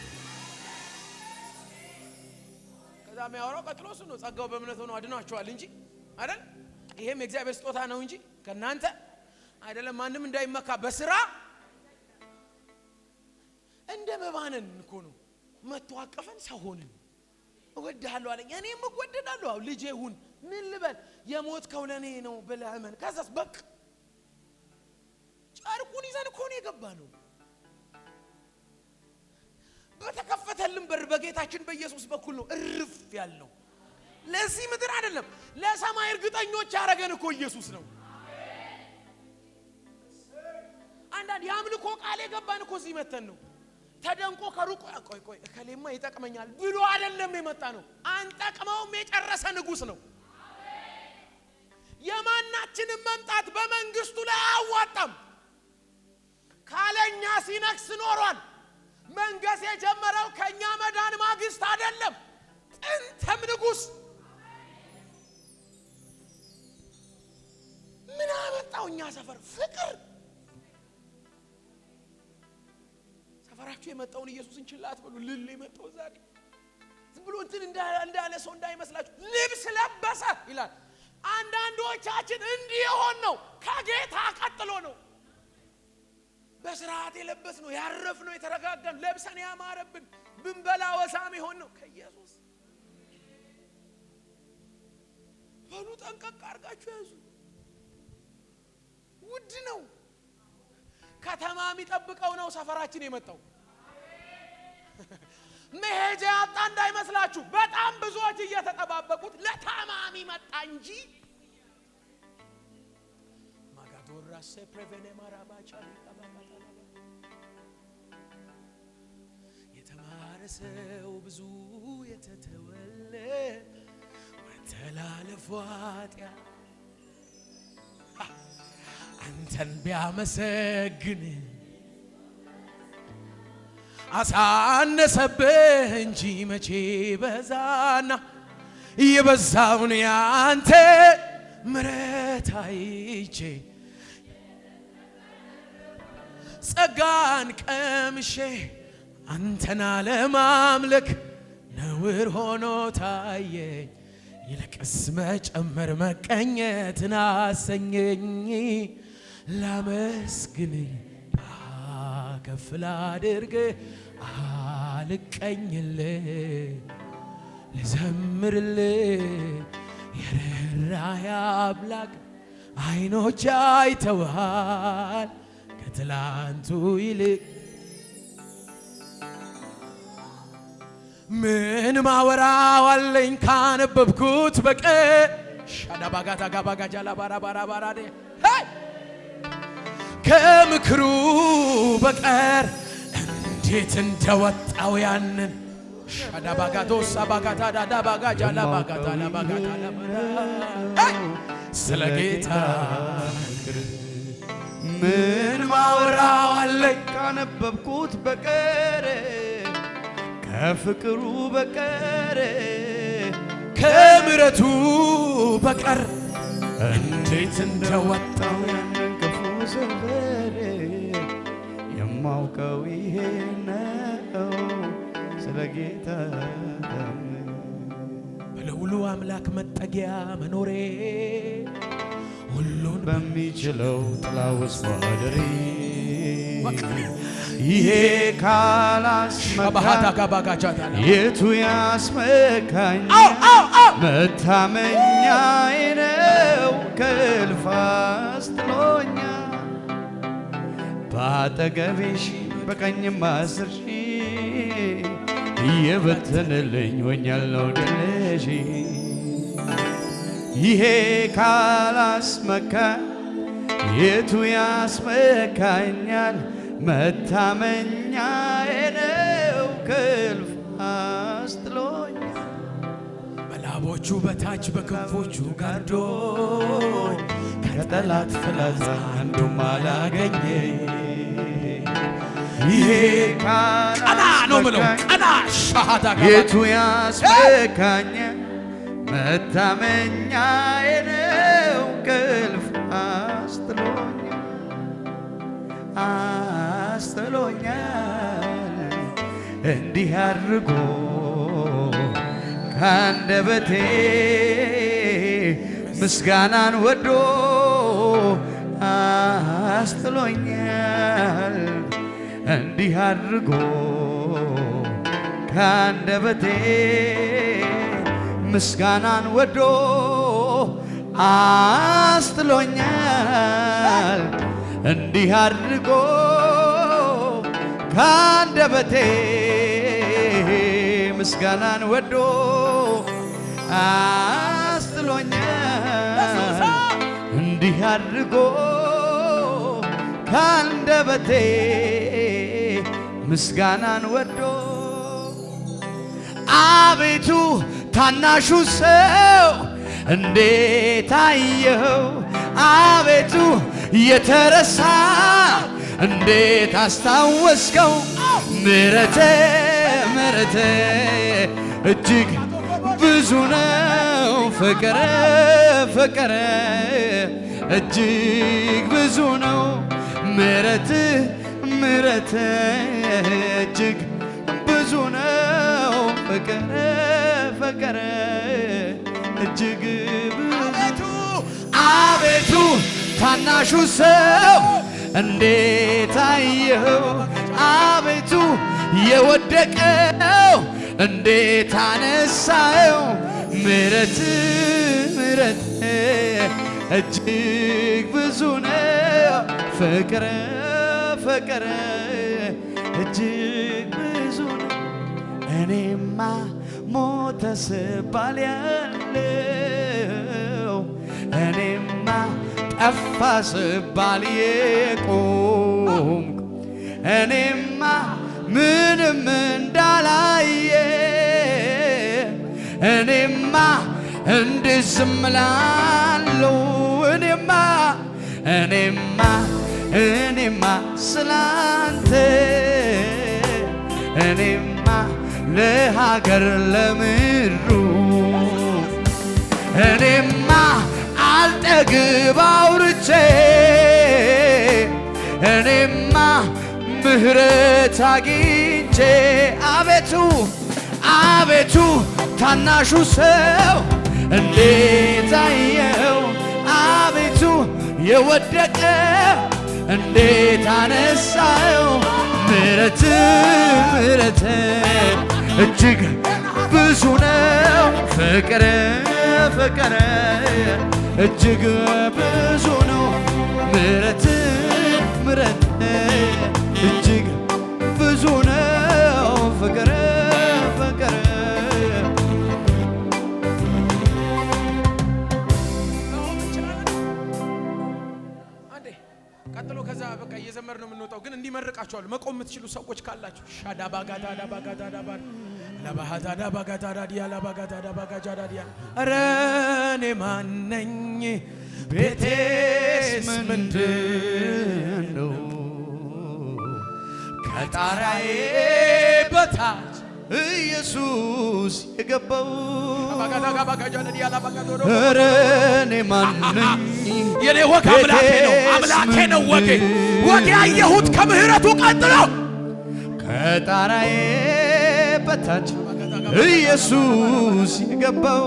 ከዛም ያወራው ቀጥሎስ ነው ጸጋው በእምነት ሆኖ አድኗቸዋል እንጂ አይደል ይሄም የእግዚአብሔር ስጦታ ነው እንጂ ከናንተ አይደለም ማንም እንዳይመካ በስራ እንደ መባነን እኮ ነው መተዋቀፈን ሰው ሆነን እወድሃለሁ አለኝ እኔም እወደዳለሁ አው ልጄ ሁን ምን ልበል የሞትከው ለኔ ነው ብለህመን ከዛስ በቃ ጫርቁን ይዘን እኮ ነው የገባነው በተከፈተልን በር በጌታችን በኢየሱስ በኩል ነው እርፍ ያለው ለዚህ ምድር አይደለም ለሰማይ እርግጠኞች ያረገን እኮ ኢየሱስ ነው አንዳንድ ያምልኮ ቃል የገባን እኮ እዚህ መተን ነው ተደንቆ ከሩቁ ቆይ እከሌማ ይጠቅመኛል ብሎ አይደለም የመጣ ነው አንጠቅመውም የጨረሰ ንጉስ ነው የማናችንም መምጣት በመንግስቱ ላይ አዋጣም ካለኛ ሲነክስ ኖሯል መንገስ የጀመረው ከኛ መዳን ማግስት አይደለም ጥንተም ንጉስ ምን አመጣው እኛ ሰፈር ፍቅር ሰፈራችሁ የመጣውን ኢየሱስን ችላት ብሉ ልል የመጣው ዛሬ ዝም ብሎ እንትን እንዳለ ሰው እንዳይመስላችሁ ልብስ ለበሰ ይላል አንዳንዶቻችን እንዲሆን ነው ከጌታ ቀጥሎ ነው በስርዓት የለበስ ነው ያረፍ ነው የተረጋጋን ለብሰን ያማረብን ብንበላ ወሳም ይሆን ነው ከኢየሱስ በሉ ጠንቀቅ አርጋችሁ ያዙ ውድ ነው ከተማ የሚጠብቀው ነው ሰፈራችን የመጣው መሄጃ ያጣ እንዳይመስላችሁ በጣም ብዙዎች እየተጠባበቁት ለታማሚ መጣ እንጂ ማጋዶራ ሰፕሬቬኔ ማራባቻ የተማረ ሰው ብዙ የተተወለ ወተላለፉ ኃጢአት አንተን ቢያመሰግን አሳነሰብህ እንጂ መቼ በዛና የበዛውን ያንተ ምሕረት አይቼ ጸጋን ቀምሼ አንተና ለማምለክ ነውር ሆኖ ታየኝ ይልቅስ መጨመር መቀኘትን አሰኘኝ ላመስግን ከፍ ላድርግ አልቀኝልህ ልዘምርልህ የርኅራኄ አምላክ አይኖች አይተውሃል ከትላንቱ ይልቅ ምን ማወራው አለኝ ካነበብኩት በቀር ሻዳባጋታ ጋባጋጃ ላባራባራባራዴ ከምክሩ በቀር እንዴት እንደወጣው ያንን ሻዳባጋቶስ አባጋታ ዳዳባጋጃ ላባጋታ ላባጋታ ላባጋ ስለ ጌታ ምን ማወራው አለኝ ካነበብኩት በቀር ከፍቅሩ በቀር ከምሕረቱ በቀር እንዴት እንደወጣው ያንን ክፉ ሰፈር የማውቀው ይሄ ነው ስለ ጌታ በልዑሉ አምላክ መጠጊያ መኖሬ ሁሉን በሚችለው ጥላ ውስጥ ማደሬ ይሄ ካላስመካኝ የቱ ያስመካኝ መታመኛዬ ነው ከእልፍ አስጥሎኛል በአጠገቤ ሺህ በቀኝም 10 ሺህ እየበተነልኝ ሆኛለሁ ደለሽ ይሄ ካላስመካኝ የቱ ያስመካኛል? መታመኛዬ ነው ከእልፍ አስጥሎኛል። በላቦቹ በታች በክንፎቹ ጋርዶኝ ከጠላት ፍላጻ አንዱም አላገኘኝ። ይሄ ቀና ነው ምለው ቀና ሻሃዳ የቱ ያስመካኛል? መታመኛዬ ነው ከእልፍ አስጥሎኛል። እንዲህ አድርጎ ካንደበቴ ምስጋናን ወዶ አስጥሎኛል። እንዲህ አድርጎ ካንደበቴ ምስጋናን ወዶ አስጥሎኛል። እንዲህ አድርጎ ካንደበቴ ምስጋናን ወዶ አስጥሎኛል። እንዲህ አድርጎ ካንደበቴ ምስጋናን ወዶ አቤቱ ታናሹ ሰው እንዴት አየኸው? አቤቱ የተረሳ እንዴት አስታወስከው? ምሕረቴ ምሕረቴ እጅግ ብዙ ነው። ፍቅር ፍቅር እጅግ ብዙ ነው። ምሕረት ምሕረት እጅግ ብዙ ነው። ፍቅር ፍቅር እጅግ ብዙ አቤቱ ታናሹ ሰው እንዴት አየኸው? አቤቱ የወደቀው እንዴት አነሳኸው? ምሕረት ምሕረት እጅግ ብዙ ነው። ፍቅር ፍቅር እጅግ ብዙ ነው። እኔማ ሞተ ስባል ያለው እኔማ ጠፋ ስባል የቆምኩ እኔማ ምንም እንዳላየ እኔማ እንዴት ዝም እላለሁ? እኔማ ስላንተ እኔማ ለሀገር ለምድሩ እኔማ አልጠግብ አውርቼ እኔማ ምሕረት አግኝቼ አቤቱ አቤቱ ታናሹ ሰው እንዴት አየኸው? አቤቱ የወደቀ እንዴት አነሳኸው? ምሕረት ምሕረት እጅግ ብዙ ነው። ፍቅር ፍቅር እጅግ ብዙ ነው። ምሕረት ምሕረት እጅግ ብዙ ነው። ፍቅር ፍቅር ቀጥሎ ከዛ በቃ እየዘመር ነው የምንወጣው። ግን እንዲመርቃችኋል መቆም የምትችሉ ሰዎች ካላችሁ ሻዳባጋዳ ዳባጋዳ ዳባር ለባሃዳ ባጋዳ ዳዲያ ለባጋዳ ባጋዳ ዳዲያ ኧረ እኔ ማን ነኝ? ቤቴስ ምንድነው? ከጣራዬ በታች ኢየሱስ የገባው ኧረ እኔ ማን ነኝ? የኔ ወግ አምላኬ ነው ወግ ያየሁት ከምሕረቱ ቀጥሎ ከጣራዬ በታች ኢየሱስ የገባው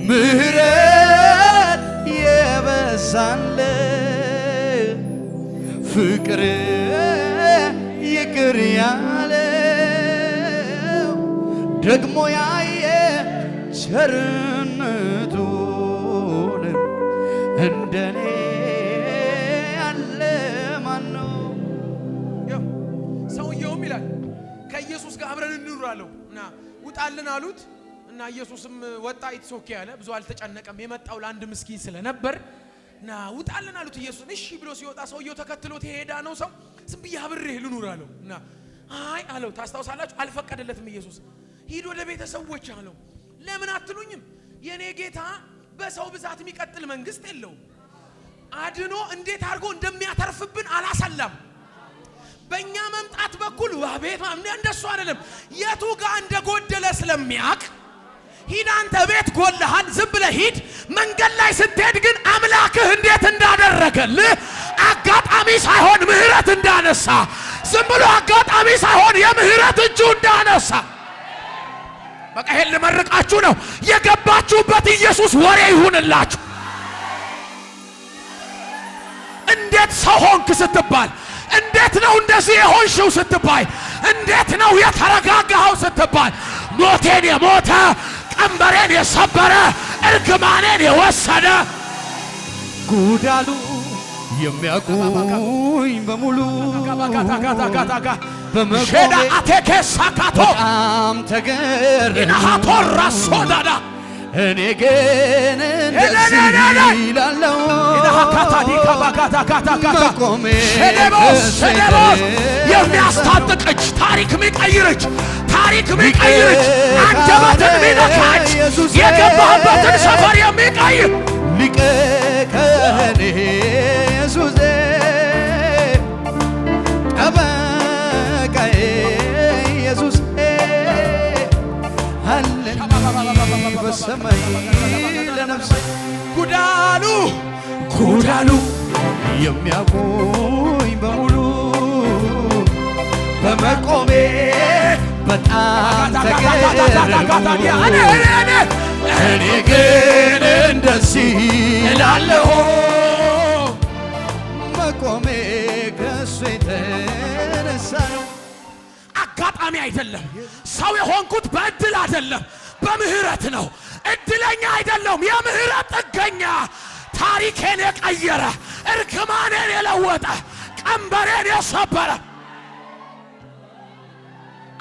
ምሕረት የበዛለት ፍቅር ይቅር ያለው ደግሞ ያየ ቸርነቱን እንደኔ ያለ ማን ነው? ሰውየውም ይላል ከኢየሱስ ጋር አብረን እንኑራለሁ እና ውጣልን አሉት እና ኢየሱስም ወጣ። ኢትሶኬ ያለ ብዙ አልተጨነቀም። የመጣው ለአንድ ምስኪን ስለነበር ና ውጣልን አሉት ኢየሱስ። እሺ ብሎ ሲወጣ ሰውየው ተከትሎት የሄዳ ነው ሰው ዝም ብዬ አብሬህ ልኑር አለው። እና አይ አለው። ታስታውሳላችሁ? አልፈቀደለትም ኢየሱስ። ሂድ ወደ ቤተሰቦች አለው። ለምን አትሉኝም? የኔ ጌታ በሰው ብዛት የሚቀጥል መንግስት የለውም። አድኖ እንዴት አድርጎ እንደሚያተርፍብን አላሰላም። በእኛ መምጣት በኩል ቤት እንደሱ አይደለም። የቱ ጋር እንደጎደለ ስለሚያቅ ሂድ አንተ ቤት ጎልሃል፣ ዝም ብለህ ሂድ። መንገድ ላይ ስትሄድ ግን አምላክህ እንዴት እንዳደረገልህ አጋጣሚ ሳይሆን ምህረት እንዳነሳ፣ ዝም ብሎ አጋጣሚ ሳይሆን የምህረት እጁ እንዳነሳ። በቃ ይሄን ልመርቃችሁ ነው። የገባችሁበት ኢየሱስ ወሬ ይሁንላችሁ። እንዴት ሰው ሆንክ ስትባል፣ እንዴት ነው እንደዚህ የሆንሽው ስትባይ፣ እንዴት ነው የተረጋጋኸው ስትባል፣ ሞቴን የሞተ ቀንበሬን የሰበረ እርግማኔን የወሰደ ጉዳሉ የሚያቁኝ በሙሉ ሼዳ አቴኬሳካቶ በጣም ኢናሃቶራ ሶዳዳ እኔ ግን እንደዚህ ይላለው መቆሜ ሸደቦስ የሚያስታጥቅች ታሪክ ሚቀይርች አንደበትን ሚነካች የገባህበትን ሰፈር የሚቀይር ሊቀ ካህኔ ኢየሱሴ ጠበቃዬ ኢየሱሴ አለኝ በሰማይ ለነፍሴ ጉዳሉ የሚያቆኝ በሙሉ በመቆሜ በጣም ተገረሙ። እኔ ግን እንደዚህ እላለሁ መቆሜ ከሱ የተነሳ ነው። አጋጣሚ አይደለም። ሰው የሆንኩት በእድል አይደለም፣ በምህረት ነው። እድለኛ አይደለም፣ የምህረት ጥገኛ። ታሪኬን የቀየረ እርግማኔን የለወጠ ቀንበሬን የሰበረ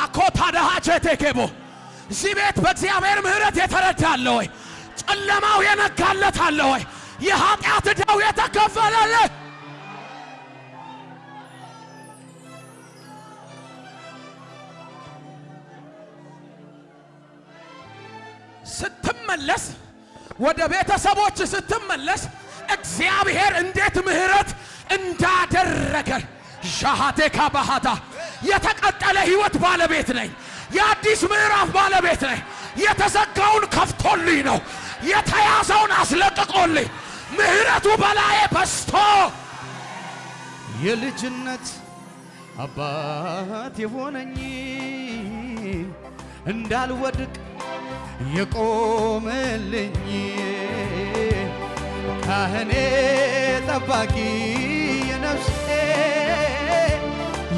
አኮታ ደሃቼቴኬቦ እዚህ ቤት በእግዚአብሔር ምህረት የተረዳለ ወይ? ጨለማው የነጋለት አለ ወይ? የኃጢአት ዕዳው የተከፈለለት ስትመለስ ወደ ቤተሰቦች ስትመለስ እግዚአብሔር እንዴት ምህረት እንዳደረገ ሻሃቴካ ባህታ የተቀጠለ ህይወት ባለቤት ነኝ። የአዲስ ምዕራፍ ባለቤት ነኝ። የተዘጋውን ከፍቶልኝ ነው። የተያዘውን አስለቅቆልኝ ምህረቱ በላዬ በስቶ የልጅነት አባት የሆነኝ እንዳልወድቅ የቆመልኝ ካህኔ ጠባቂ የነፍሴ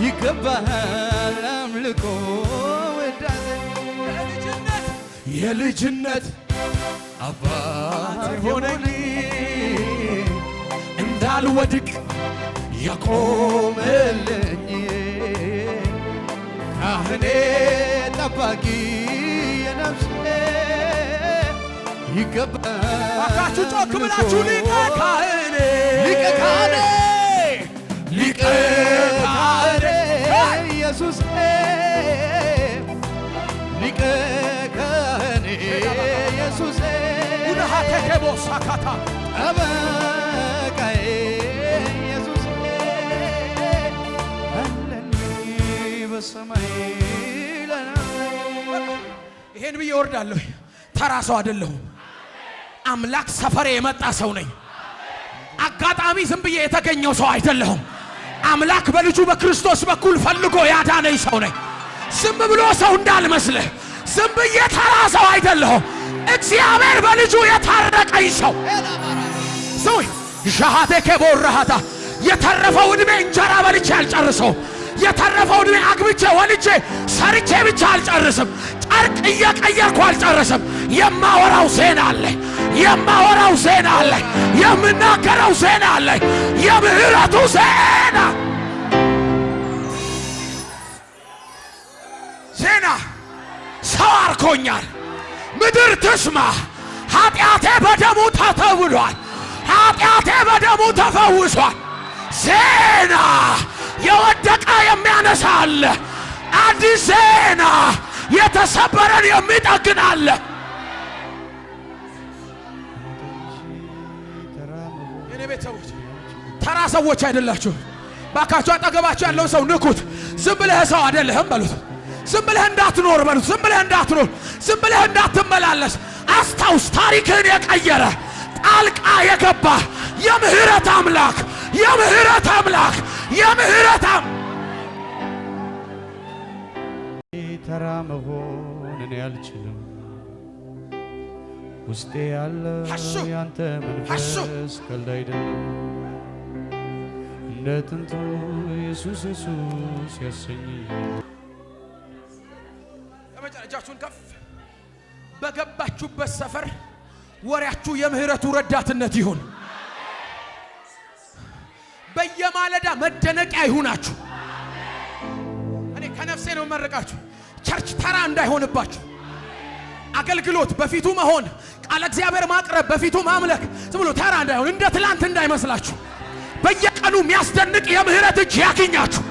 ይገባሃል አምልኮ ወዳሴ የልጅነት አባት የሆነኝ እንዳልወድቅ የቆመልኝ ካህኔ ጠባቂ የነፍሴ ይገባሃል አካችሁ ጮክ ብላችሁ ሊቀ ካህኔ ኢየሱስ ሊቀ ካህኔ ኢየሱስ ውነሃቴኬቦሳካታ ጠበቃዬ ኢየሱስ አለኝ በሰማይ ይሄን ብዬ ወርዳለሁ። ተራ ሰው አይደለሁም። አምላክ ሰፈሬ የመጣ ሰው ነኝ። አጋጣሚ ዝም ብዬ የተገኘው ሰው አይደለሁም። አምላክ በልጁ በክርስቶስ በኩል ፈልጎ ያዳነኝ ሰው ነኝ። ዝም ብሎ ሰው እንዳልመስልህ፣ ዝም ብዬ ተራ ሰው አይደለሁም። እግዚአብሔር በልጁ የታረቀኝ ሰው ሰው ሻሃቴኬቦራሃታ የተረፈው ዕድሜ እንጀራ በልቼ አልጨርሰው። የተረፈው ዕድሜ አግብቼ ወልጄ ሰርቼ ብቻ አልጨርስም። ጨርቅ እየቀየርኩ አልጨርስም። የማወራው ዜና አለ፣ የማወራው ዜና አለ፣ የምናገረው ዜና አለ። የምህረቱ ዜና ሰው አርኮኛል። ምድር ትስማ። ኃጢአቴ በደሙ ተተብሏል። ኃጢአቴ በደሙ ተፈውሷል። ዜና የወደቀ የሚያነሳ አለ። አዲስ ዜና የተሰበረን የሚጠግን አለ። የኔ ቤተሰቦች ተራ ሰዎች አይደላችሁ። ባካችሁ አጠገባችሁ ያለውን ሰው ንኩት። ዝም ብለህ ሰው አይደለህም በሉት። ዝም ብለህ እንዳትኖር በሉት። ዝም ብለህ እንዳትኖር፣ ዝም ብለህ እንዳትመላለስ። አስታውስ፣ ታሪክህን የቀየረ ጣልቃ የገባ የምህረት አምላክ፣ የምህረት አምላክ፣ የምህረት ተራ መሆን እኔ አልችልም። ውስጤ ያለው ያንተ መንፈስ ቀልድ አይደለም። እንደ ጥንቱ ኢየሱስ ኢየሱስ ያሰኘኝ። እጃችሁን ከፍ። በገባችሁበት ሰፈር ወሬያችሁ የምህረቱ ረዳትነት ይሁን። በየማለዳ መደነቂያ ይሁናችሁ። እኔ ከነፍሴ ነው መረቃችሁ። ቸርች ተራ እንዳይሆንባችሁ። አገልግሎት በፊቱ መሆን፣ ቃለ እግዚአብሔር ማቅረብ፣ በፊቱ ማምለክ ዝም ብሎ ተራ እንዳይሆን፣ እንደ ትላንት እንዳይመስላችሁ። በየቀኑ የሚያስደንቅ የምህረት እጅ ያገኛችሁ።